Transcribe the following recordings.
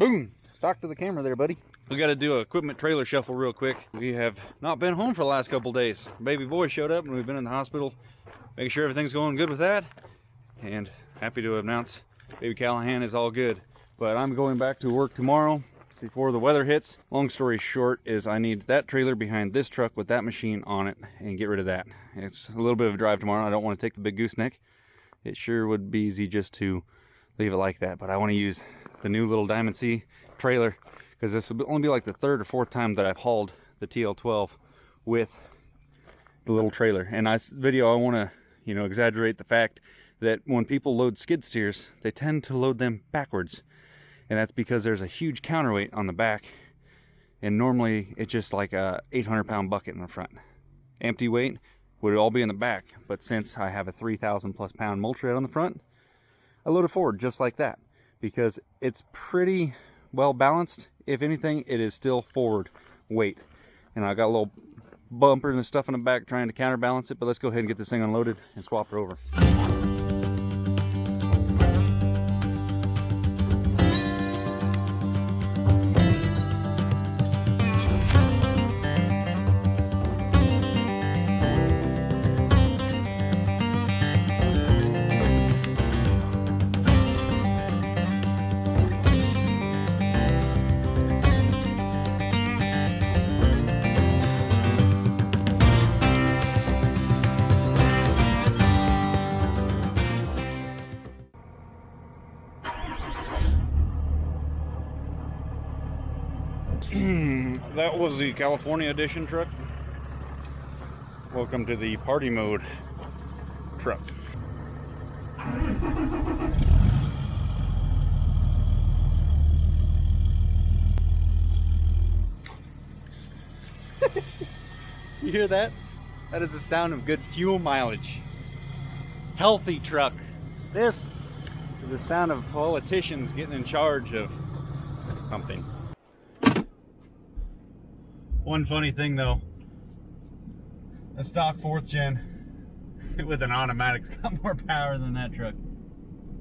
Boom! Talk to the camera there, buddy. We got to do a equipment trailer shuffle real quick. We have not been home for the last couple days. Baby boy showed up and we've been in the hospital, making sure everything's going good with that. And happy to announce baby Callahan is all good. But I'm going back to work tomorrow before the weather hits. Long story short is I need that trailer behind this truck with that machine on it and get rid of that. It's a little bit of a drive tomorrow. I don't want to take the big gooseneck. It sure would be easy just to leave it like that, but I want to use the new little Diamond C trailer because this will only be like the third or fourth time that I've hauled the TL12 with the little trailer. And this video I want to exaggerate the fact that when people load skid steers, they tend to load them backwards, and that's because there's a huge counterweight on the back, and normally it's just like a 800-pound bucket in the front. Empty weight would all be in the back, but since I have a 3,000+ pound mulch rod on the front, I load it forward just like that because it's pretty well balanced. If anything, it is still forward weight, and I got a little bumpers and stuff in the back trying to counterbalance it. But let's go ahead and get this thing unloaded and swap it over. That was the California edition truck. Welcome to the party mode truck. You hear that? That is the sound of good fuel mileage. Healthy truck. This is the sound of politicians getting in charge of something. One funny thing though, a stock 4th gen with an automatic's got more power than that truck.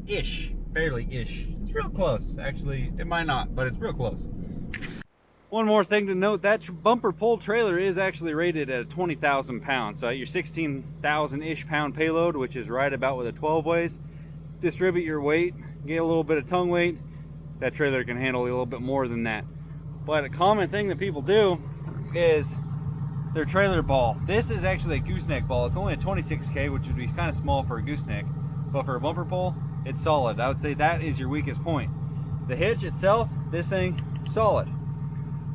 Ish, barely ish. It's real close. Actually, it might not, but it's real close. One more thing to note, that bumper pull trailer is actually rated at 20,000 pounds. So at your 16,000-ish pound payload, which is right about what a 12 weighs, distribute your weight, get a little bit of tongue weight, that trailer can handle a little bit more than that. But a common thing that people do is their trailer ball. This is actually a gooseneck ball. It's only a 26K, which would be kind of small for a gooseneck, but for a bumper pull, it's solid. I would say that is your weakest point. The hitch itself, this thing, solid.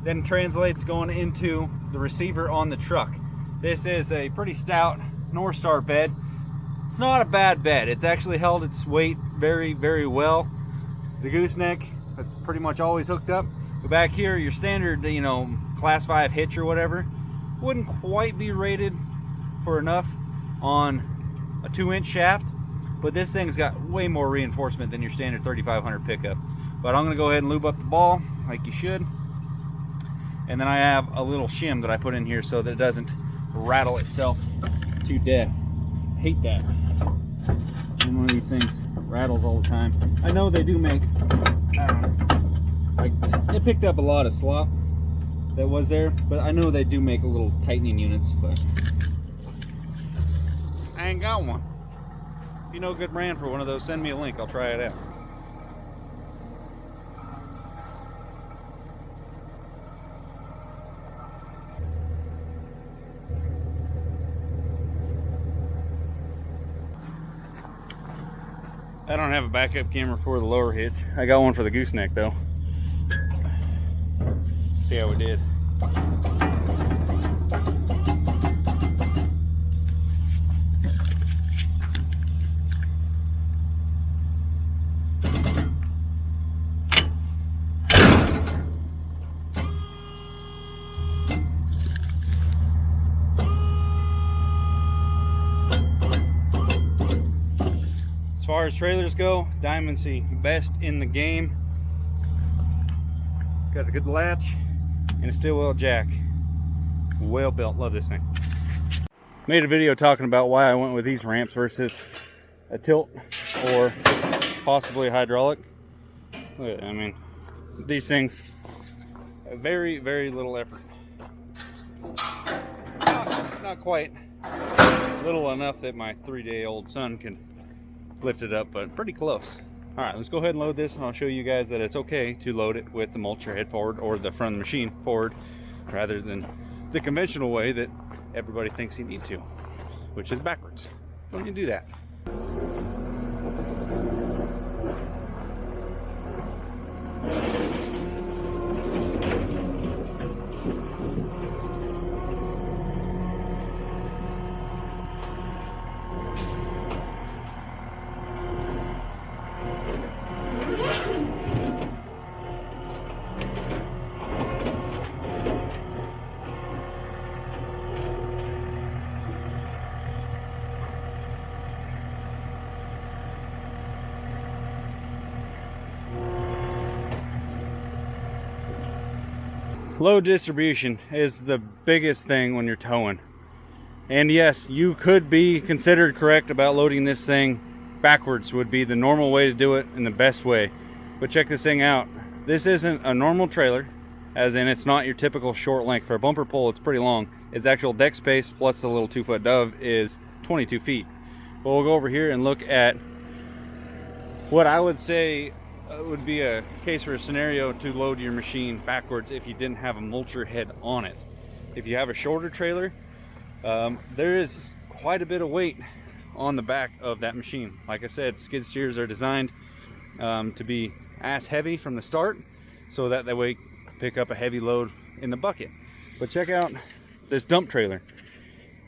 Then translates going into the receiver on the truck. This is a pretty stout Northstar bed. It's not a bad bed. It's actually held its weight very, very well. The gooseneck, that's pretty much always hooked up. But back here, your standard, class 5 hitch or whatever, wouldn't quite be rated for enough on a 2-inch shaft, but this thing's got way more reinforcement than your standard 3500 pickup. But I'm gonna go ahead and lube up the ball like you should, and then I have a little shim that I put in here so that it doesn't rattle itself to death. I hate that. And one of these things rattles all the time. I know they do make it picked up a lot of slop that was there, but I know they do make a little tightening units, but I ain't got one. If you know a good brand for one of those, send me a link, I'll try it out. I don't have a backup camera for the lower hitch. I got one for the gooseneck though. See how we did. As far as trailers go, Diamond C, best in the game. Got a good latch and a Stillwell jack. Well built, love this thing. Made a video talking about why I went with these ramps versus a tilt or possibly a hydraulic. Look at, I mean, these things, very, very little effort. Not quite little enough that my 3-day-old son can lift it up, but pretty close. All right, let's go ahead and load this, and I'll show you guys that it's okay to load it with the mulcher head forward, or the front of the machine forward, rather than the conventional way that everybody thinks you need to, which is backwards. So you can do that. Load distribution is the biggest thing when you're towing. And yes, you could be considered correct about loading this thing backwards would be the normal way to do it and the best way. But check this thing out. This isn't a normal trailer, as in it's not your typical short length. For a bumper pull, it's pretty long. Its actual deck space plus the little 2-foot dove is 22 feet. But we'll go over here and look at what I would say would be a case for a scenario to load your machine backwards if you didn't have a mulcher head on it. If you have a shorter trailer, there is quite a bit of weight on the back of that machine. Like I said, skid steers are designed to be ass heavy from the start, so that way pick up a heavy load in the bucket. But check out this dump trailer.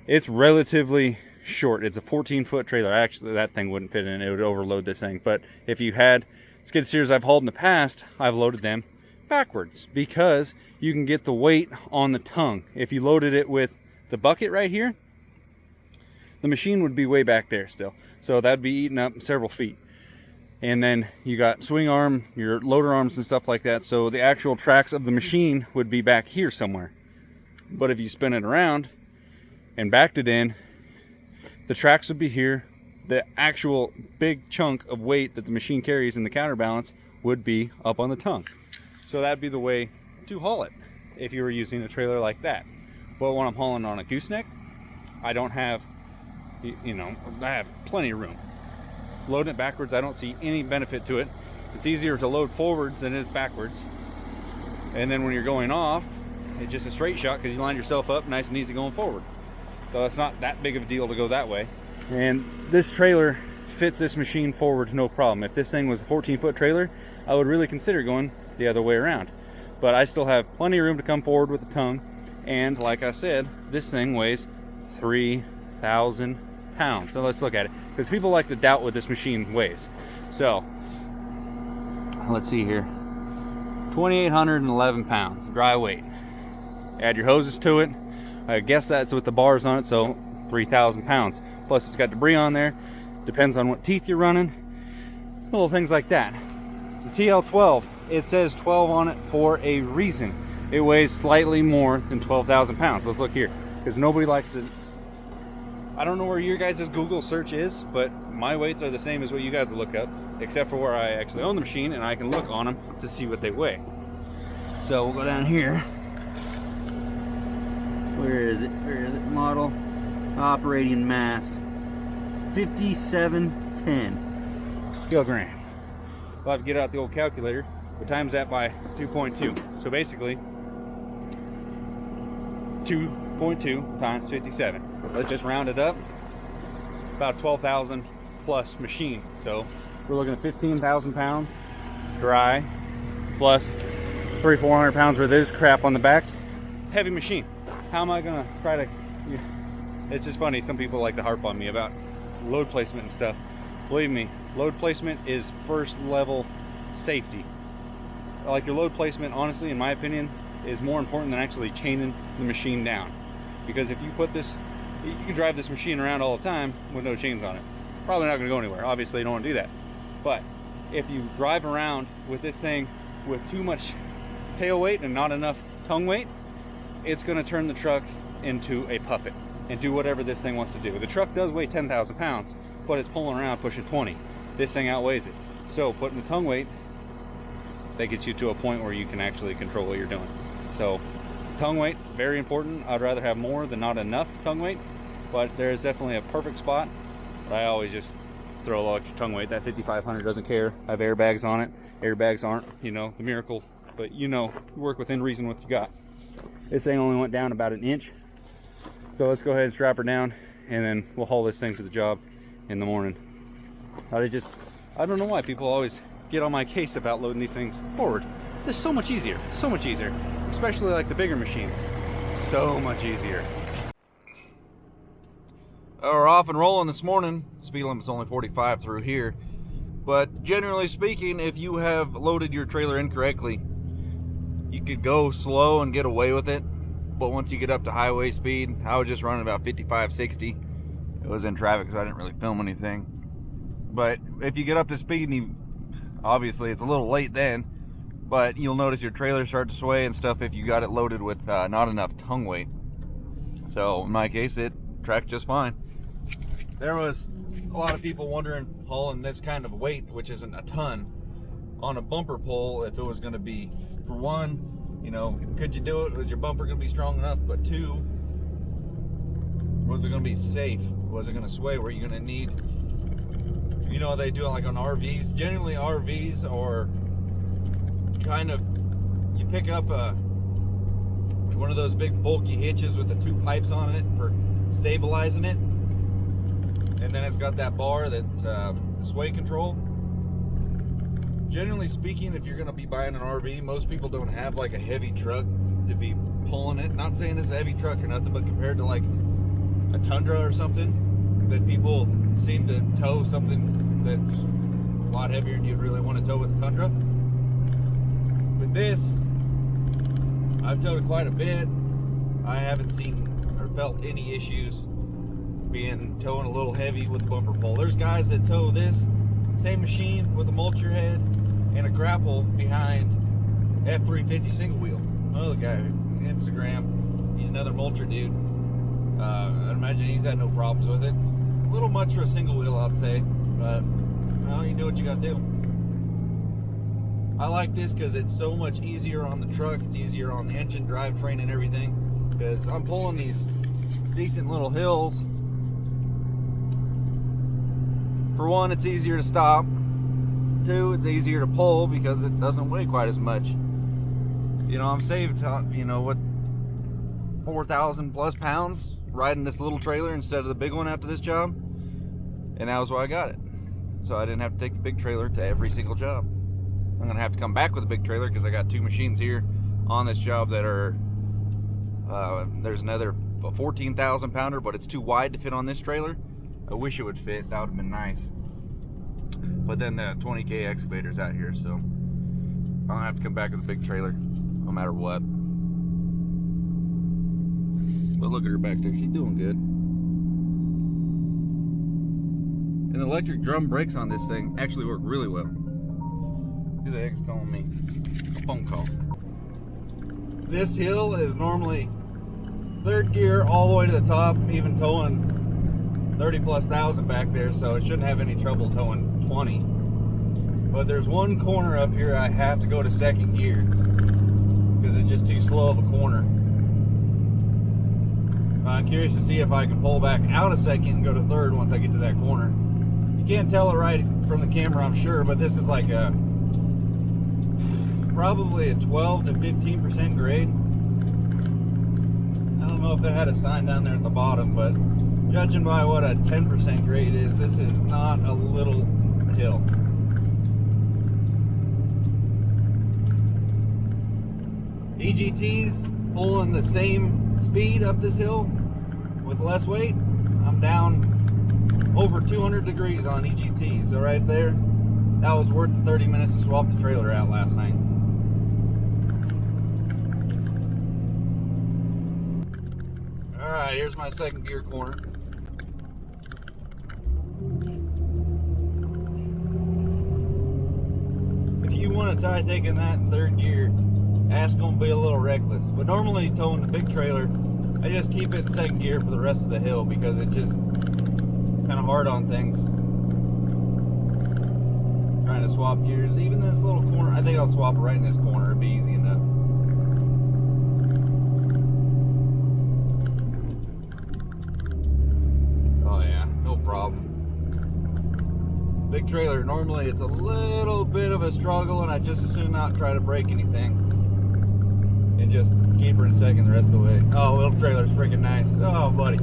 It's relatively short. It's a 14-foot trailer. Actually, that thing wouldn't fit in. It would overload this thing. But if you had skid steers I've hauled in the past, I've loaded them backwards because you can get the weight on the tongue. If you loaded it with the bucket right here, the machine would be way back there still. So that'd be eating up several feet. And then you got swing arm, your loader arms and stuff like that. So the actual tracks of the machine would be back here somewhere. But if you spin it around and backed it in, the tracks would be here. The actual big chunk of weight that the machine carries in the counterbalance would be up on the tongue. So that'd be the way to haul it if you were using a trailer like that. But when I'm hauling on a gooseneck, I don't have, I have plenty of room. Loading it backwards, I don't see any benefit to it. It's easier to load forwards than it is backwards. And then when you're going off, it's just a straight shot because you line yourself up nice and easy going forward. So it's not that big of a deal to go that way. And this trailer fits this machine forward no problem. If this thing was a 14-foot trailer, I would really consider going the other way around. But I still have plenty of room to come forward with the tongue. And like I said, this thing weighs 3,000 pounds. So let's look at it, because people like to doubt what this machine weighs. So let's see here. 2,811 pounds dry weight. Add your hoses to it. I guess that's with the bars on it, so 3,000 pounds. Plus it's got debris on there. Depends on what teeth you're running. Little things like that. The TL12, it says 12 on it for a reason. It weighs slightly more than 12,000 pounds. Let's look here, because nobody likes to. I don't know where your guys' Google search is, but my weights are the same as what you guys will look up, except for where I actually own the machine and I can look on them to see what they weigh. So we'll go down here. Where is it? Where is it? Model, operating mass, 5710 kilogram. I'll have to get out the old calculator, but times that by 2.2. So basically, 2.2 times 57. Let's just round it up. About 12,000 plus machine. So we're looking at 15,000 pounds dry, plus 300-400 pounds worth of this crap on the back. Heavy machine. How am I gonna try to? It's just funny. Some people like to harp on me about load placement and stuff. Believe me, load placement is first level safety. Like your load placement, honestly, in my opinion, is more important than actually chaining the machine down. Because if you put this, you can drive this machine around all the time with no chains on it. Probably not gonna go anywhere. Obviously you don't wanna do that. But if you drive around with this thing with too much tail weight and not enough tongue weight, it's gonna turn the truck into a puppet and do whatever this thing wants to do. The truck does weigh 10,000 pounds, but it's pulling around pushing 20. This thing outweighs it. So putting the tongue weight that gets you to a point where you can actually control what you're doing. So tongue weight, very important. I'd rather have more than not enough tongue weight, but there is definitely a perfect spot. But I always just throw a little extra tongue weight. That 5500 doesn't care. I have airbags on it. Airbags aren't, you know, the miracle, but you know, work within reason what you got. This thing only went down about 1 inch. So let's go ahead and strap her down, and then we'll haul this thing to the job in the morning. I don't know why people always get on my case about loading these things forward. It's so much easier, especially like the bigger machines. So much easier. We're off and rolling this morning. Speed limit's only 45 through here, but generally speaking, if you have loaded your trailer incorrectly, you could go slow and get away with it. But once you get up to highway speed, I was just running about 55, 60. It was in traffic, so I didn't really film anything. But if you get up to speed, and obviously it's a little late then, but you'll notice your trailer start to sway and stuff if you got it loaded with not enough tongue weight. So in my case, it tracked just fine. There was a lot of people wondering, hauling this kind of weight, which isn't a ton, on a bumper pole, if it was going to be, for one, you know, could you do it? Was your bumper going to be strong enough? But two, was it going to be safe? Was it going to sway? Were you going to need, you know, they do it like on RVs. Generally RVs are kind of, you pick up one of those big bulky hitches with the 2 pipes on it for stabilizing it, and then it's got that bar that's sway control. Generally speaking, if you're going to be buying an RV, most people don't have like a heavy truck to be pulling it. Not saying this is a heavy truck or nothing, but compared to like a Tundra or something, that people seem to tow something that's a lot heavier than you'd really want to tow with a Tundra. With this, I've towed it quite a bit. I haven't seen or felt any issues towing a little heavy with the bumper pole. There's guys that tow this same machine with a mulcher head and a grapple behind F350 single wheel. Another guy, Instagram, he's another mulcher dude. I'd imagine he's had no problems with it. A little much for a single wheel, I'd say, but well, you do what you gotta do. I like this because it's so much easier on the truck. It's easier on the engine, drivetrain, and everything, because I'm pulling these decent little hills. For one, it's easier to stop. Two, it's easier to pull because it doesn't weigh quite as much. You know, I'm saved, you know, what, 4,000 plus pounds riding this little trailer instead of the big one after this job. And that was why I got it. So I didn't have to take the big trailer to every single job. I'm gonna have to come back with a big trailer because I got 2 machines here on this job that are, there's another 14,000 pounder, but it's too wide to fit on this trailer. I wish it would fit, that would have been nice. But then the 20K excavator's out here, so I'm gonna have to come back with a big trailer, no matter what. But look at her back there, she's doing good. And the electric drum brakes on this thing actually work really well. Who the heck's calling me? A phone call. This hill is normally 3rd gear all the way to the top, even towing 30 plus thousand back there, so it shouldn't have any trouble towing 20. But there's one corner up here I have to go to 2nd gear because it's just too slow of a corner. I'm curious to see if I can pull back out of 2nd and go to 3rd once I get to that corner. You can't tell it right from the camera, I'm sure, but this is like a probably a 12 to 15% grade. I don't know if they had a sign down there at the bottom, but judging by what a 10% grade is, this is not a little hill. EGT's pulling the same speed up this hill with less weight. I'm down over 200 degrees on EGT, so right there, that was worth the 30 minutes to swap the trailer out last night. Alright, here's my 2nd gear corner. If you want to try taking that in 3rd gear, that's going to be a little reckless. But normally towing the big trailer, I just keep it in 2nd gear for the rest of the hill because it's just kind of hard on things. Trying to to swap gears. Even this little corner, I think I'll swap it right in this corner. It'd be easy enough. Oh yeah, no problem. Big trailer, normally it's a little bit of a struggle, and I just as soon not try to break anything and just keep her in second the rest of the way. Oh, little trailer's freaking nice. Oh, buddy.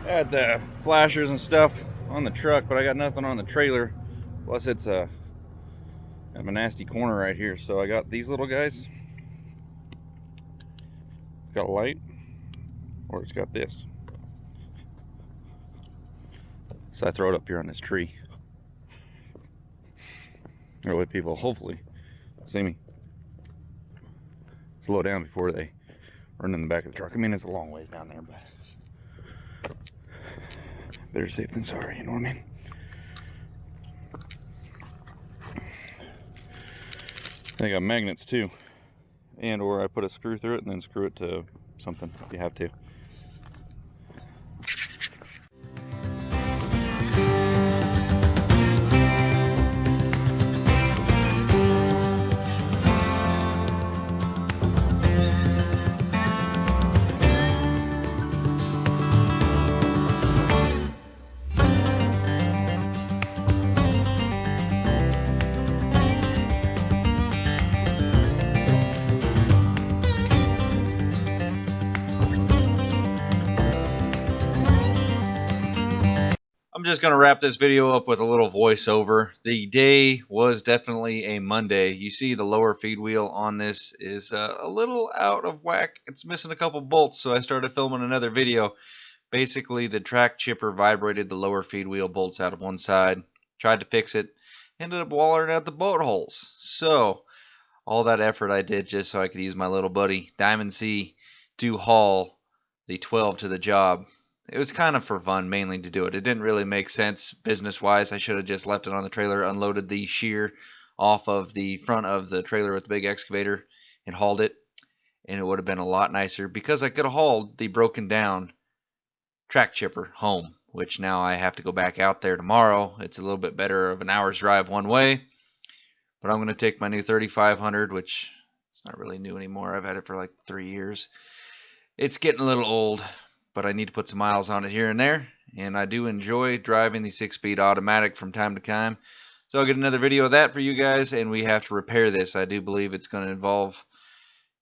I had the flashers and stuff on the truck, but I got nothing on the trailer. Plus it's a nasty corner right here, so I got these little guys. It's got a light, or it's got this. So I throw it up here on this tree. That way people hopefully see me slow down before they run in the back of the truck. I mean, it's a long ways down there, but better safe than sorry, you know what I mean? They got magnets too, and or I put a screw through it and then screw it to something if you have to. I'm just going to wrap this video up with a little voiceover. The day was definitely a Monday. You see the lower feed wheel on this is a little out of whack. It's missing a couple bolts, so I started filming another video. Basically, the track chipper vibrated the lower feed wheel bolts out of one side. Tried to fix it. Ended up wallering out the bolt holes. So, all that effort I did just so I could use my little buddy Diamond C to haul the 12 to the job. It was kind of for fun, mainly to do it. It didn't really make sense business-wise. I should have just left it on the trailer, unloaded the shear off of the front of the trailer with the big excavator, and hauled it. And it would have been a lot nicer because I could have hauled the broken down track chipper home, which now I have to go back out there tomorrow. It's a little bit better of an hour's drive one way. But I'm going to take my new 3500, which it's not really new anymore. I've had it for like 3 years. It's getting a little old, but I need to put some miles on it here and there, and I do enjoy driving the 6-speed automatic from time to time. So I'll get another video of that for you guys, and we have to repair this. I do believe it's going to involve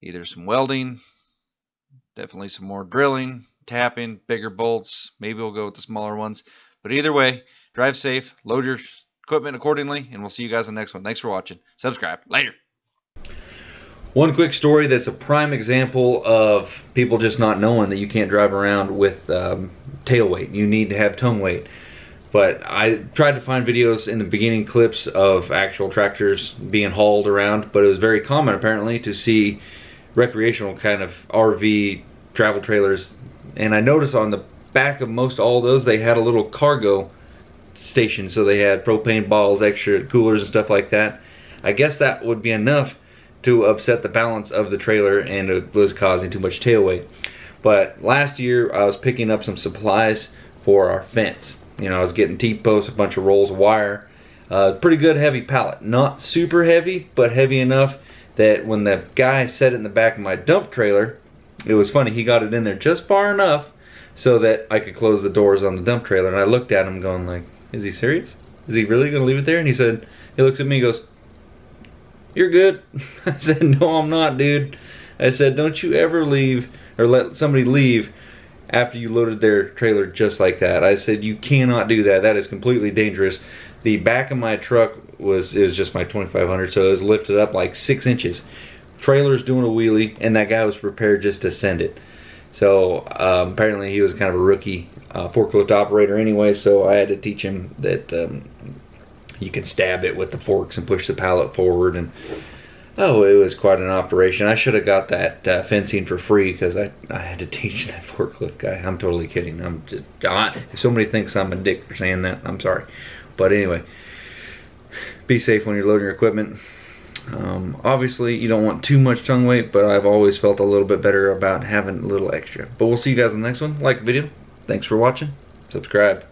either some welding, definitely some more drilling, tapping, bigger bolts. Maybe we'll go with the smaller ones. But either way, drive safe, load your equipment accordingly, and we'll see you guys in the next one. Thanks for watching. Subscribe. Later. One quick story that's a prime example of people just not knowing that you can't drive around with tail weight. You need to have tongue weight. But I tried to find videos in the beginning clips of actual tractors being hauled around, but it was very common apparently to see recreational kind of RV travel trailers. And I noticed on the back of most all those, they had a little cargo station. So they had propane bottles, extra coolers and stuff like that. I guess that would be enough to upset the balance of the trailer, and it was causing too much tail weight. But last year I was picking up some supplies for our fence. You know, I was getting T-posts, a bunch of rolls of wire, pretty good heavy pallet. Not super heavy, but heavy enough that when the guy set it in the back of my dump trailer, it was funny, he got it in there just far enough so that I could close the doors on the dump trailer. And I looked at him going like, is he serious? Is he really gonna leave it there? And he said, he looks at me and goes, "You're good." I said, "No, I'm not, dude." I said, "Don't you ever leave or let somebody leave after you loaded their trailer just like that." I said, "You cannot do that. That is completely dangerous." The back of my truck it was just my 2500, so it was lifted up like 6 inches. Trailer's doing a wheelie, and that guy was prepared just to send it. So apparently he was kind of a rookie forklift operator anyway, so I had to teach him that you can stab it with the forks and push the pallet forward, and oh, it was quite an operation. I should have got that fencing for free because I had to teach that forklift guy. I'm totally kidding. I'm just, if somebody thinks I'm a dick for saying that, I'm sorry. But anyway, be safe when you're loading your equipment. Obviously, you don't want too much tongue weight, but I've always felt a little bit better about having a little extra. But we'll see you guys in the next one. Like the video. Thanks for watching. Subscribe.